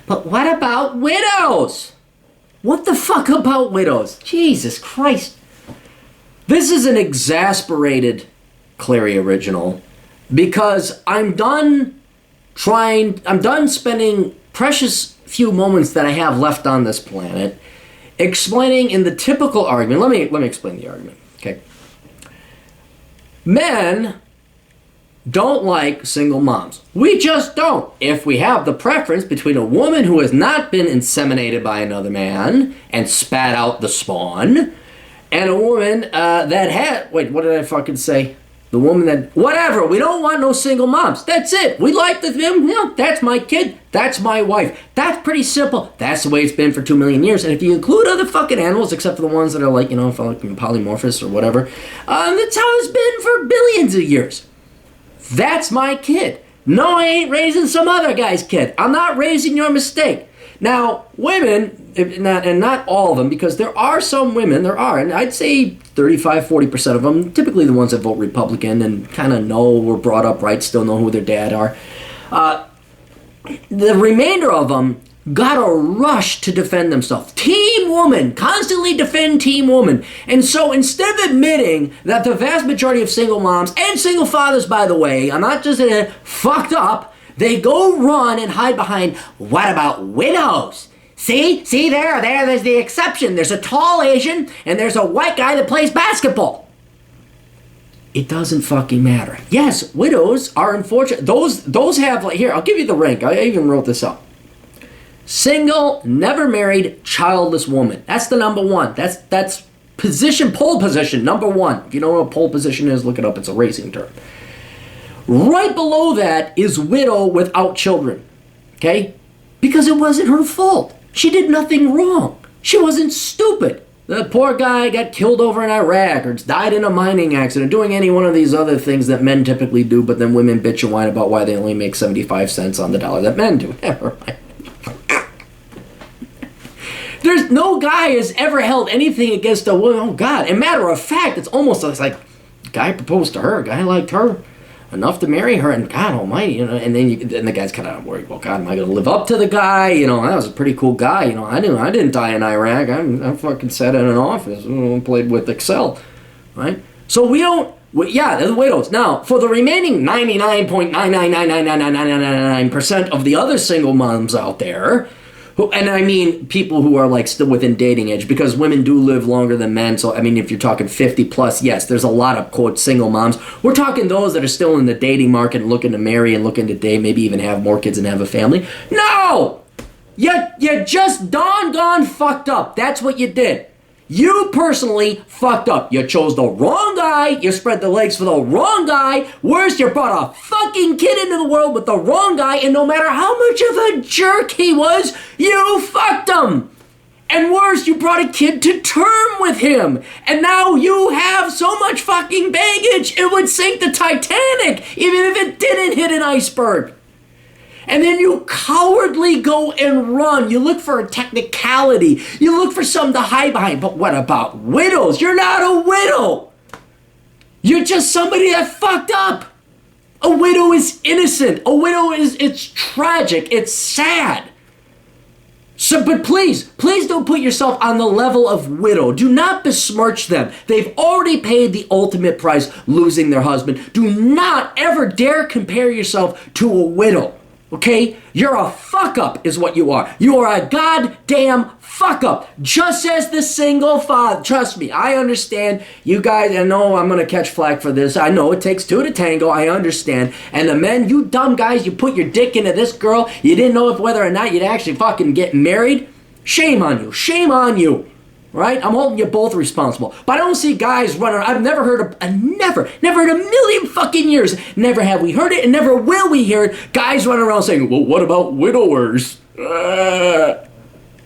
but what about widows? What the fuck about widows? Jesus Christ. This is an exasperated Clary original because I'm done spending precious few moments that I have left on this planet explaining in the typical argument. Let me explain the argument, okay? Men don't like single moms. We just don't. If we have the preference between a woman who has not been inseminated by another man and spat out the spawn, and a woman that had... Wait, what did I fucking say? The woman that... Whatever, we don't want no single moms. That's it. We like them. You know, that's my kid. That's my wife. That's pretty simple. That's the way it's been for 2 million years. And if you include other fucking animals, except for the ones that are like, you know, polymorphous or whatever, that's how it's been for billions of years. That's my kid. No, I ain't raising some other guy's kid. I'm not raising your mistake. Now, women, and not all of them, because there are some women, and I'd say 35-40% of them, typically the ones that vote Republican and kind of were brought up right, still know who their dad are. The remainder of them gotta rush to defend themselves. Team woman, constantly defend team woman. And so instead of admitting that the vast majority of single moms, and single fathers by the way, are not just fucked up, they go run and hide behind, what about widows? See there's the exception. There's a tall Asian and there's a white guy that plays basketball. It doesn't fucking matter. Yes, widows are unfortunate. Those have, like, here, I'll give you the rank. I even wrote this up. Single, never married, childless woman. That's the number one. That's pole position, number one. If you don't know what pole position is, look it up. It's a racing term. Right below that is widow without children. Okay? Because it wasn't her fault. She did nothing wrong. She wasn't stupid. The poor guy got killed over in Iraq or died in a mining accident, doing any one of these other things that men typically do, but then women bitch and whine about why they only make 75 cents on the dollar that men do. Never mind. There's no guy has ever held anything against a woman. Oh, God. And matter of fact, it's almost like a guy proposed to her. A guy liked her enough to marry her. And God almighty, you know. And then the guy's kind of worried, well, God, am I going to live up to the guy? You know, that was a pretty cool guy. You know, I didn't die in Iraq. I fucking sat in an office and played with Excel. Right? So we don't... Yeah, the widows. Now, for the remaining 99.9999999% of the other single moms out there... And I mean people who are like still within dating age, because women do live longer than men. So, I mean, if you're talking 50 plus, yes, there's a lot of, quote, single moms. We're talking those that are still in the dating market and looking to marry and looking to date, maybe even have more kids and have a family. No! You just gone fucked up. That's what you did. You personally fucked up. You chose the wrong guy. You spread the legs for the wrong guy. Worse, you brought a fucking kid into the world with the wrong guy, and no matter how much of a jerk he was, you fucked him. And worse, you brought a kid to term with him. And now you have so much fucking baggage, it would sink the Titanic, even if it didn't hit an iceberg. And then you cowardly go and run. You look for a technicality. You look for something to hide behind. But what about widows? You're not a widow. You're just somebody that fucked up. A widow is innocent. A widow it's tragic. It's sad. So, but please don't put yourself on the level of widow. Do not besmirch them. They've already paid the ultimate price, losing their husband. Do not ever dare compare yourself to a widow. Okay? You're a fuck-up is what you are. You are a goddamn fuck-up. Just as the single father. Trust me, I understand. You guys, I know I'm going to catch flack for this. I know it takes two to tango. I understand. And the men, you dumb guys, you put your dick into this girl. You didn't know if whether or not you'd actually fucking get married. Shame on you. Shame on you. Right? I'm holding you both responsible. But I don't see guys running. I've never heard never in a million fucking years, never have we heard it and never will we hear it, guys running around saying, well, what about widowers?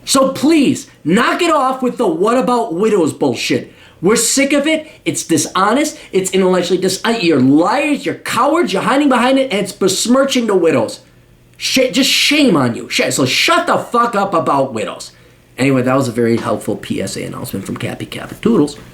So please, knock it off with the what about widows bullshit. We're sick of it. It's dishonest. It's intellectually dishonest. You're liars. You're cowards. You're hiding behind it. And it's besmirching the widows. Just shame on you. So shut the fuck up about widows. Anyway, that was a very helpful PSA announcement from Cappy Cap. Toodles.